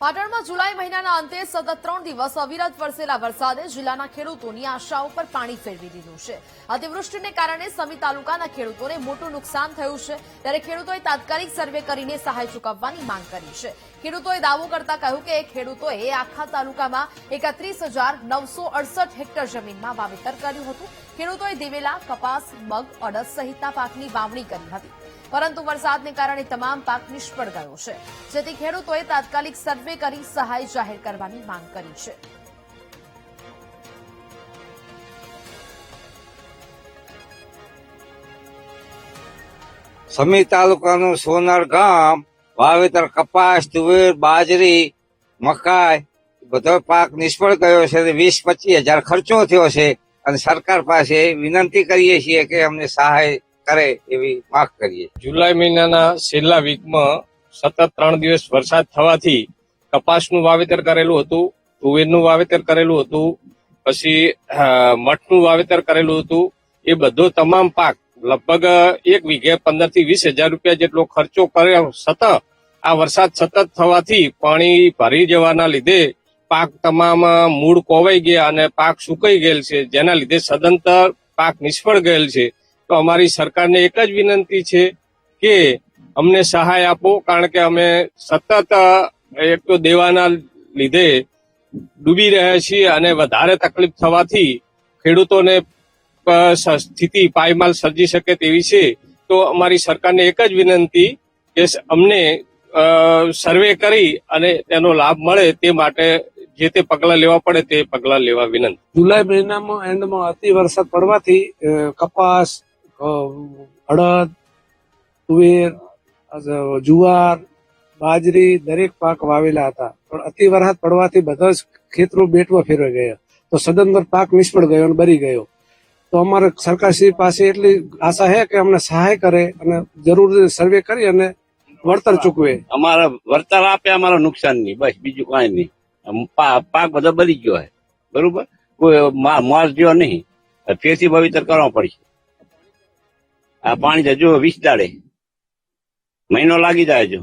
પાટણમાં જુલાઈ મહિનાના અંતે સતત 3 દિવસ અવિરત વરસેલા વરસાદે જિલ્લાના ખેડૂતોની આશાઓ પર પાણી ફેરવી દીધું છે। અતિવૃષ્ટિને કારણે સમી તાલુકાના ખેડૂતોને મોટું નુકસાન થયું છે, ત્યારે ખેડૂતોએ તાત્કાલિક સર્વે કરીને સહાય ચૂકવવાની માંગ કરી છે। ખેડૂતોએ દાવો કરતા કહ્યું કે ખેડૂતોએ આખા તાલુકામાં 31,968 હેક્ટર જમીનમાં વાવેતર કર્યું હતું। ખેડૂતોએ દિવેલા, કપાસ, મગ, અડદ સહિતના પાકની વાવણી કરી હતી, પરંતુ વરસાદને કારણે તમામ પાક નિષ્ફળ ગયો છે, જેથી ખેડૂતોએ તાત્કાલિક સર્વે કરી સહાય જાહેર કરવાની માંગ કરી છે। સમી તાલુકાનું સોનાર ગામ વાવેતર કપાસ, તુવેર, બાજરી, મકાઈ બધો પાક નિષ્ફળ ગયો છે। 20-25 હજાર ખર્ચો થયો છે અને સરકાર પાસે વિનંતી કરીએ છીએ કે અમને સહાય કરે એવી માંગ કરીએ। જુલાઈ મહિનાના છેલ્લા વીકમાં સતત 3 દિવસ વરસાદ થવાથી કપાસનું વાવેતર કરેલું હતું, તુવેરનું વાવેતર કરેલું હતું, પછી મઠનું વાવેતર કરેલું હતું। એ બધો તમામ પાક લગભગ 1 વીઘે 15 થી 20 હજાર રૂપિયા જેટલો ખર્ચો કર્યો છતાં આ વરસાદ સતત થવાથી પાણી ભરી જવાના લીધે પાક તમામ મૂળ કોવાઈ ગયા અને પાક સુકાઈ ગયેલ છે, જેના લીધે સદંતર પાક નિષ્ફળ ગયેલ છે। તો અમારી સરકારને એક જ વિનંતી છે કે અમને સહાય આપો, કારણ કે અમે સતત એક તો દેવાના લીધે ડૂબી રહ્યા છીએ અને વધારે તકલીફ થવાથી ખેડૂતોને સ્થિતિ પાયમાલ સર્જી શકે તેવી છે। તો અમારી સરકારને એક જ વિનંતી કે અમને સર્વે કરી અને તેનો લાભ મળે તે માટે જે તે પગલાં લેવા પડે તે પગલાં લેવા વિનંતી। જુલાઈ મહિનામાં એન્ડમાં અતિ વરસાદ પડવાથી કપાસ, અડદ, તુવેર, જુવાર, બાજરી દરેક પાક વાવેલા હતા, પણ અતિ વરસાદ પડવાથી બધા જ ખેતરો બેટમાં ફેરવાઈ ગયા, તો સદંતર પાક નિષ્ફળ ગયો અને બરી ગયો। તો અમારે સરકારશ્રી પાસે એટલી આશા છે કે અમને સહાય કરે અને જરૂર સર્વે કરી અને વળતર ચૂકવે। અમારા વળતર આપે, અમારા નુકસાન નહીં, બસ બીજું કઈ નહીં। પાક બધો બળી ગયો છે, બરોબર, કોઈ માલ જેવો નહીં, ફેરથી વાવેતર કરવા પડશે। આ પાણી હજુ 20 દાડે મહિનો લાગી જાય, હજુ